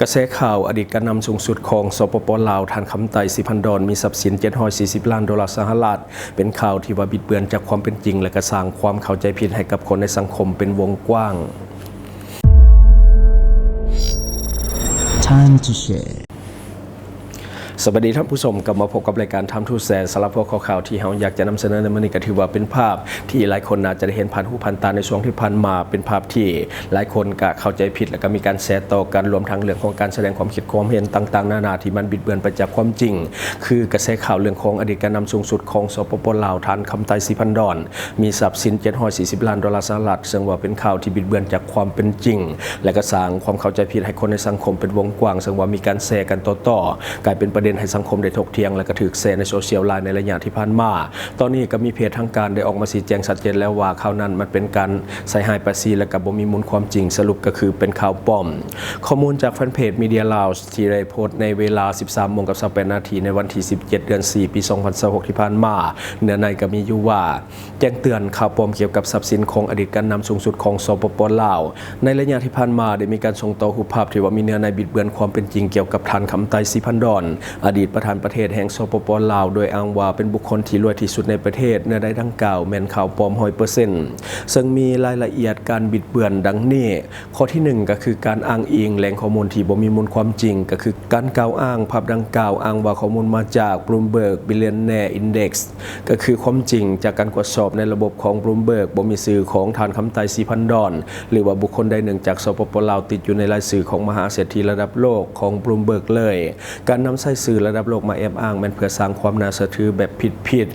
กระแสข่าวอดีตการนำสูงสุดของสปป.ลาวท่านคำไต่สิพันดอนมีทรัพย์สิน$740 ล้านสหรัฐเป็นข่าวที่ว่าบิดเบือนจากความเป็นจริงและก็สร้างความเข้าใจผิดให้กับคนในสังคมเป็นวงกว้าง Time to shareสวัสดีท่านผู้ชมกลับมาพบกับรายการทำทูแสสำหรับพวกข่าวที่เราอยากจะนำเสนอในมื้อนี้ก็ถือว่าเป็นภาพที่หลายคนน่าจะได้เห็นผ่านหูผ่านตาในช่วงที่ผ่านมาเป็นภาพที่หลายคนก็เข้าใจผิดและก็มีการแชร์ต่อกันรวมทั้งเรื่องของการแสดงความคิดความเห็นต่างๆนานาที่มันบิดเบือนไปจากความจริงคือกระแสข่าวเรื่องของอดีตการนำสูงสุดของสปป.ลาวท่านคำไต่สิพันดอนมีทรัพย์สิน$740 ล้านสหรัฐซึ่งว่าเป็นข่าวที่บิดเบือนจากความเป็นจริงและก็สร้างความเข้าใจผิดให้คนในสังคมเป็นวงกว้างซึ่งว่ามีการแชร์กันต่อๆกลายเป็นประเด็นให้สังคมได้ถกเถียงและก็ถูกแชร์ในโซเชียลไลน์ในระยะที่ผ่านมาตอนนี้ก็มีเพจทางการได้ออกมาชี้แจงชัดเจนแล้วว่าข่าวนั้นมันเป็นการใส่หายภาษีและก็บ่มีมูลความจริงสรุปก็คือเป็นข่าวปลอมข้อมูลจากแฟนเพจ Media Lounge ที่ได้โพสต์ในเวลา 13:28 นาทีในวันที่ 17 เดือน 4 ปี 2026 ที่ผ่านมาเนื้อในก็มีอยู่ว่าแจ้งเตือนข่าวปลอมเกี่ยวกับทรัพย์สินของอดีตการนำสูงสุดของสปป.ลาวในระยะที่ผ่านมาได้มีการส่งต่อรูปภาพที่ว่ามีเนื้อในบิดเบือนความเป็นจริงเกี่ยวกับท่านคำไต่สิพันดอนอดีตประธานประเทศแห่งสปป.ลาวโดยอ้างว่าเป็นบุคคลที่รวยที่สุดในประเทศเนื้อได้ดังกล่าวแม่นข่าวปลอม 100% ซึ่งมีรายละเอียดการบิดเบือนดังนี้ข้อที่1ก็คือการอ้างอิงแหล่งข้อมูลที่บ่มีมูลความจริงก็คือการกล่าวอ้างภาพดังกล่าวอ้างว่าข้อมูลมาจาก Bloomberg Billionaire Index ก็คือความจริงจากการตรวจสอบในระบบของ Bloomberg บ่มีชื่อของท่านคำไต่สิพันดอนหรือว่าบุคคลใดหนึ่งจากสปป.ลาวติดอยู่ในรายชื่อของมหาเศรษฐีระดับโลกของ Bloomberg เลยการนำใช้ชื่อระดับโลกมาแอบอ้างแม่นเพื่อสร้างความน่าเชื่อถือแบบผิด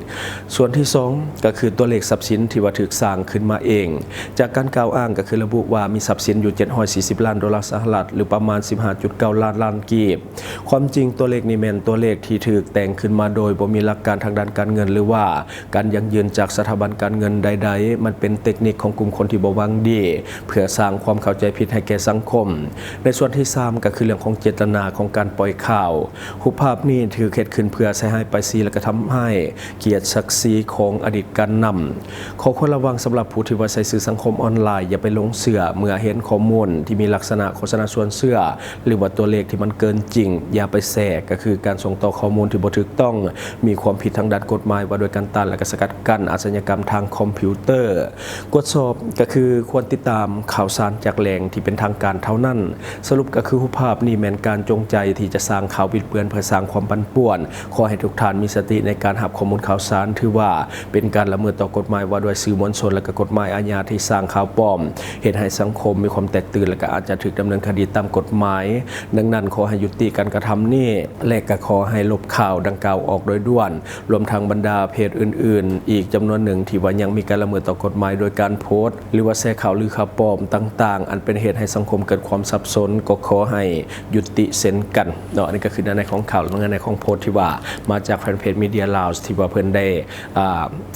ส่วนที่2ก็คือตัวเลขทรัพย์สินที่ว่าถูกสร้างขึ้นมาเองจากการกล่าวอ้างก็คือระบุว่ามีทรัพย์สินอยู่$740 ล้านสหรัฐหรือประมาณ 15.9 ล้านกีบความจริงตัวเลขนี้แม่นตัวเลขที่ถูกแต่งขึ้นมาโดยบ่มีหลักการทางด้านการเงินหรือว่าการยั่งยืนจากสถาบันการเงินใดๆมันเป็นเทคนิคของกลุ่มคนที่บ่หวังดีเพื่อสร้างความเข้าใจผิดให้แก่สังคมในส่วนที่3ก็คือเรื่องของเจตนาของการปล่อยข่าวรูปภาพนี้ถือเฮ็ดขึ้นเพื่อใช้ให้ไปซีและก็ทำให้เกียรติศักดิ์ศรีของอดีตการนำขอควรระวังสำหรับผู้ที่ว่าใช้สื่อสังคมออนไลน์อย่าไปหลงเชื่อเมื่อเห็นข้อมูลที่มีลักษณะโฆษณาชวนเชื่อหรือว่าตัวเลขที่มันเกินจริงอย่าไปแทรกก็คือการส่งต่อข้อมูลที่บ่ถูกต้องมีความผิดทางด้านกฎหมายว่าโดยการต้านและก็สกัดกั้นอาชญากรรมทางคอมพิวเตอร์กฎสอบก็คือควรติดตามข่าวสารจากแหล่งที่เป็นทางการเท่านั้นสรุปก็คือรูปภาพนี้แม่นการจงใจที่จะสร้างข่าวบิดเบือนเพื่อสร้างความปั่นป่วนขอให้ทุกท่านมีสติในการรับข้อมูลข่าวสารถือว่าเป็นการละเมิดต่อกฎหมายว่าด้วยสื่อมวลชนและก็กฎหมายอาญาที่สร้างข่าวปลอมเหตุให้สังคมมีความแตกตื่นและก็อาจจะถูกดำเนินคดีตามกฎหมายดังนั้นขอให้ยุติการกระทำนี้และก็ขอให้ลบข่าวดังกล่าวออกโดยด่วนรวมทั้งบรรดาเพจอื่นๆอีกจำนวนหนึ่งที่ว่ายังมีการละเมิดต่อกฎหมายโดยการโพสต์หรือว่าแชร์ข่าวหรือข่าวปลอมต่างๆอันเป็นเหตุให้สังคมเกิดความสับสนก็ขอให้ยุติเช่นกันเนาะนี่ก็คือในของข่าวและในของโพสต์ที่ว่ามาจากแฟนเพจ Media Lounge ที่ว่าเพิ่นได้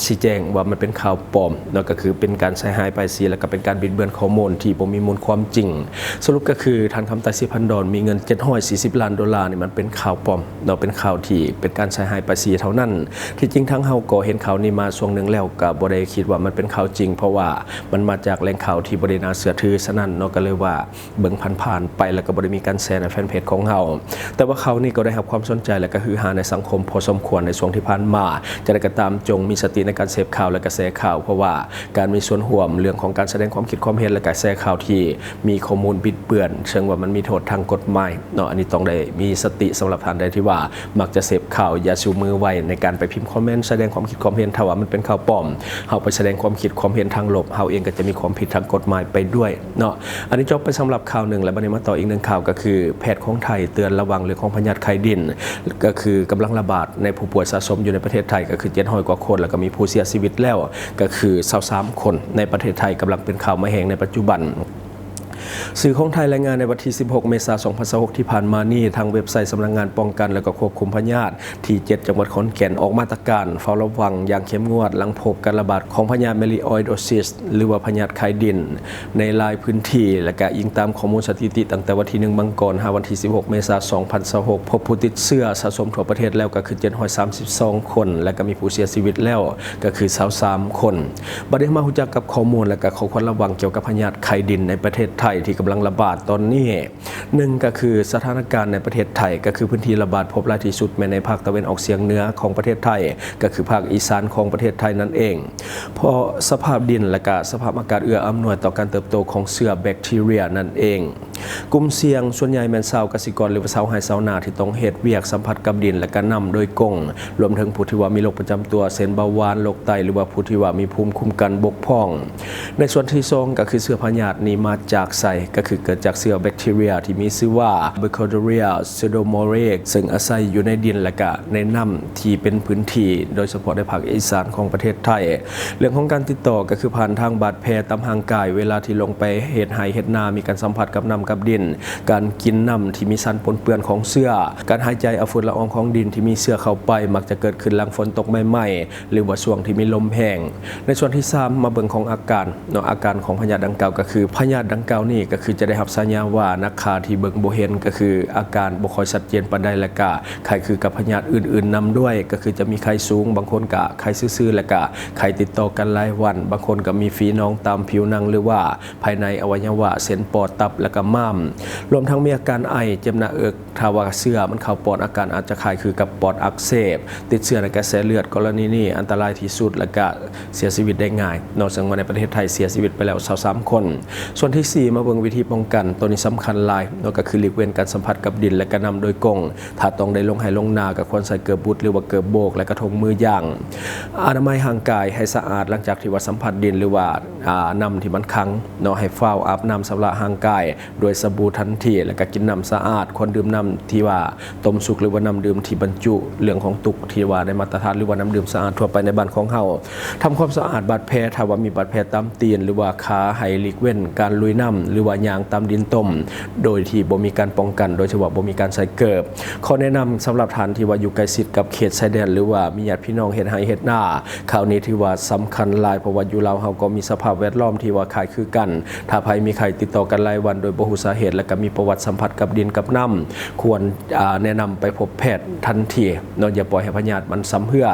ชี้แจงว่ามันเป็นข่าวปลอมแล้วก็คือเป็นการใช้หายไปซีแล้วก็เป็นการบิดเบือนข้อมูลที่บ่มีมูลความจริงสรุปก็คือท่านคำไต่สิพันดอนมีเงิน$740 ล้านนี่มันเป็นข่าวปลอมเนาะเป็นข่าวที่เป็นการใช้หายไปซีเท่านั้นที่จริงทั้งเฮาก็เห็นข่าวนี้มาช่วงนึงแล้วก็บ่ได้คิดว่ามันเป็นข่าวจริงเพราะว่ามันมาจากแหล่งข่าวที่บ่ได้น่าเชื่อถือฉะนั้นเนาะก็เลยว่าเบิ่งผ่านๆไปแล้วก็บ่ได้มีการแชร์ในแฟนเพจของเฮาแต่ว่าเขานี่ก็ได้รับความสนใจและก็ฮือฮาในสังคมพอสมควรในช่วงที่ผ่านมาจะได้ก็ตามจงมีสติในการเสพข่าวและกระแสข่าวเพราะว่าการมีส่วนร่วมเรื่องของการแสดงความคิดความเห็นและกระแสข่าวที่มีข้อมูลบิดเบือนเชิงว่ามันมีโทษทางกฎหมายเนาะอันนี้ต้องได้มีสติสำหรับท่านใดที่ว่ามักจะเสพข่าวอย่าชูมือไว้ในการไปพิมพ์คอมเมนต์แสดงความคิดความเห็นถ้าว่ามันเป็นข่าวปลอมเฮาไปแสดงความคิดความเห็นทางลบเฮาเองก็จะมีความผิดทางกฎหมายไปด้วยเนาะอันนี้จบไปสำหรับข่าวหนึ่งและบัดนี้มาต่ออีกหนึ่งข่าวก็คือแพทย์ของไทยเตือนระวังเรื่องของพยาธิไข้ดินก็คือกำลังระบาดในผู้ป่วยสะสมอยู่ในประเทศไทยก็คือ700 กว่าคนแล้วก็มีผู้เสียชีวิตแล้วก็คือ23 คนในประเทศไทยกำลังเป็นข่าวมาแห่งในปัจจุบัน สื่อของไทยรายงานในวันที่ 16 เมษายน 2026 ที่ผ่านมานี้ทางเว็บไซต์สำนักงานป้องกันและก็ควบคุมพยาธิที่ 7 จังหวัดขอนแก่นออกมาตรการเฝ้าระวังอย่างเข้มงวดหลังพบการระบาดของพยาธิเมลิออยโดซิสหรือว่าพยาธิไข้ดินในหลายพื้นที่และก็อิงตามข้อมูลสถิติตั้งแต่วันที่ 1 มังกรถึงวันที่ 16 เมษายน 2026 พบผู้ติดเชื้อสะสมทั่วประเทศแล้วก็คือ 732 คนและก็มีผู้เสียชีวิตแล้วก็คือ23 คนบัดนี้มารู้จักกับข้อมูลและก็ข้อควรระวังเกี่ยวกับพยาธิไข้ดินในประเทศไทย ที่กำลังระบาดตอนนี้หนึ่งก็คือสถานการณ์ในประเทศไทยก็คือพื้นที่ระบาดพบหลายที่สุดแม้ในภาคตะวันออกเฉียงเหนือของประเทศไทยก็คือภาคอีสานของประเทศไทยนั่นเองเพราะสภาพดินและก็สภาพอากาศเอื้ออำนวยต่อการเติบโตของเชื้อแบคทีเรียนั่นเองกลุ่มเสี่ยงส่วนใหญ่แม่นชาวเกษตรกรหรือว่าชาวไร่ชาวนาที่ต้องเฮ็ดเวียกสัมผัสกับดินและก็น้ำโดยกงรวมถึงผู้ที่ว่ามีโรคประจำตัวเช่นเบาหวานโรคไตหรือว่าผู้ที่ว่ามีภูมิคุ้มกันบกพร่องในส่วนที่สองก็คือเชื้อพยาธินี้มาจากไสก็คือเกิดจากเชื้อแบคทีเรียที่มีชื่อว่า Burkholderia pseudomonas ซึ่งอาศัยอยู่ในดินและก็ในน้ำที่เป็นพื้นที่โดยเฉพาะในภาคอีสานของประเทศไทยเรื่องของการติดต่อก็คือผ่านทางบาดแผลตามร่างกายเวลาที่ลงไปเฮ็ดไร่เฮ็ดนามีการสัมผัสกับน้ำกับดินการกินน้ำที่มีสารปนเปื้อนของเชื้อการหายใจเอาฝุ่นละอองของดินที่มีเชื้อเข้าไปมักจะเกิดขึ้นหลังฝนตกใหม่ๆหรือว่าช่วงที่มีลมแห้งในส่วนที่3มาเบิ่งของอาการของพยาธิดังกล่าวก็คือพยาธิดังกล่าวนี่ก็คือจะได้รับสัญญาว่านักข่าวที่เบิ่งบ่เห็นก็คืออาการบ่ค่อยชัดเจนปานใดและก็ไข้คือกับพยาธิอื่นๆนำด้วยก็คือจะมีไข้สูงบางคนก็ไข้ซื่อๆและก็ไข้ติดต่อกันหลายวันบางคนก็มีฝีนองตามผิวหนังหรือว่าภายในอวัยวะเส้นปอดตับและก็ม้ามรวมทั้งมีอาการไอเจ็บหน้าอกถ้าว่าเชื้อมันเข้าปอดอาการอาจจะคล้ายคือกับปอดอักเสบติดเชื้อในกระแสเลือดกรณีนี้อันตรายที่สุดและก็เสียชีวิตได้ง่ายนอกจากว่าในประเทศไทยเสียชีวิตไปแล้ว23คนส่วนที่4มาเบิ่งวิธีป้องกันตัวนี้สำคัญหลายนั่นก็คือหลีกเว้นการสัมผัสกับดินและก็น้ำโดยกงถ้าต้องได้ลงไห้ลงนาก็ควรใส่เกลือบุตรหรือว่าเกลือโบกและกระทงมือย่างอนามัยห่างกายให้สะอาดหลังจากที่ว่าสัมผัสดินหรือว่าน้ำที่มันขังเนาะให้เฝ้าอาบน้ำสำระห่างกายโดยสบู่ทันทีแล้วก็กินน้ำสะอาดควรดื่มน้ำที่ว่าต้มสุกหรือว่าน้ำดื่มที่บรรจุเรื่องของตุกที่ว่าในมาตรฐานหรือว่าน้ำดื่มสะอาดทั่วไปในบ้านของเฮาทำความสะอาดบาดแผลถ้าว่ามีบาดแผลตามตีนหรือว่าขาให้หลีกเว้นการลุยน้ำหรือว่ายางตามดินต้มโดยที่บ่มีการป้องกันโดยเฉพาะบ่มีการใส่เกิบข้อแนะนำสำหรับท่านที่ว่าอยู่ใกล้ชิดกับเขตชายแดนหรือว่ามีญาติพี่น้องเฮ็ดไร่เฮ็ดนาคราวนี้ถือว่าสำคัญหลายเพราะว่าอยู่ลาวเฮาก็มีสภาพแวดล้อมที่ว่าคล้ายคือกันถ้าภัยมีไข้ติดต่อกันหลายวันโดยบ่ฮู้สาเหตุและก็มีประวัติสัมผัสกับดินกับน้ำควรแนะนำไปพบแพทย์ทันทีเนาะอย่าปล่อยให้พยาธิมันซ้ำเหื่อ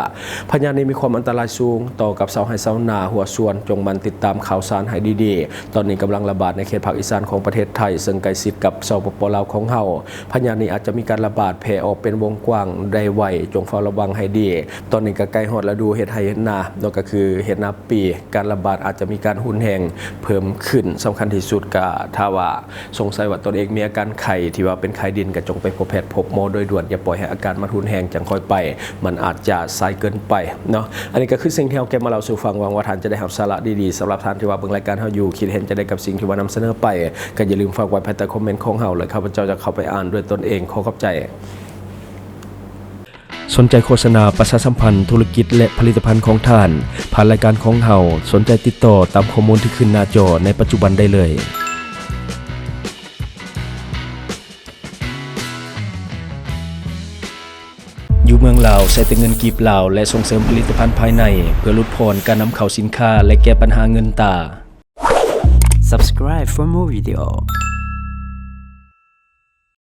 พยาธินี้มีความอันตรายสูงต่อกับชาวไร่ชาวนาหัวส่วนจงมันติดตามข่าวสารให้ดีๆตอนนี้กำลังระบาดในเขตภาคอีสานของประเทศไทยซึ่งใกล้ชิดกับสปป.ลาวของเฮาพยาธินี้อาจจะมีการระบาดแผ่ออกเป็นวงกว้างได้ไวจงเฝ้าระวังให้ดีตอนนี้ก็ใกล้ฮอดฤดูเฮ็ดไร่เฮ็ดนานั่นก็คือเฮ็ดนาปีการระบาดอาจจะมีการหุนแรงเพิ่มขึ้นสำคัญที่สุดก็ถ้าว่าสงสัยว่าตนเองมีอาการไข้ที่ว่าเป็นไข้ดินก็จงไปพบแพทย์พบหมอโดยด่วนอย่าปล่อยให้อาการมันหุนแรงจังค่อยไปมันอาจจะสายเกินไปเนาะอันนี้ก็คือสิ่งที่เฮาเก็บมาเล่าสู่ฟังหวังว่าท่านจะได้รับสาระดีๆสำหรับท่านที่ว่าเบิ่งรายการเฮาอยู่คิดเห็นจะได้กับสิ่งที่ว่านำเสนอไปก็อย่าลืมฝากไว้ภายใต้คอมเมนต์ของเฮาและข้าพเจ้าจะเข้าไปอ่านด้วยตนเองขอขอบใจสนใจโฆษณาประชาสัมพันธ์ธุรกิจและผลิตภัณฑ์ของท่านผ่านรายการของเฮาสนใจติดต่อตามข้อมูลที่ขึ้นหน้าจอในปัจจุบันได้เลยอยู่เมืองลาวใช้แต่เงินกีบลาวและส่งเสริมผลิตภัณฑ์ภายในเพื่อลดพรการนำเข้าสินค้าและแก้ปัญหาเงินตา Subscribe for more video.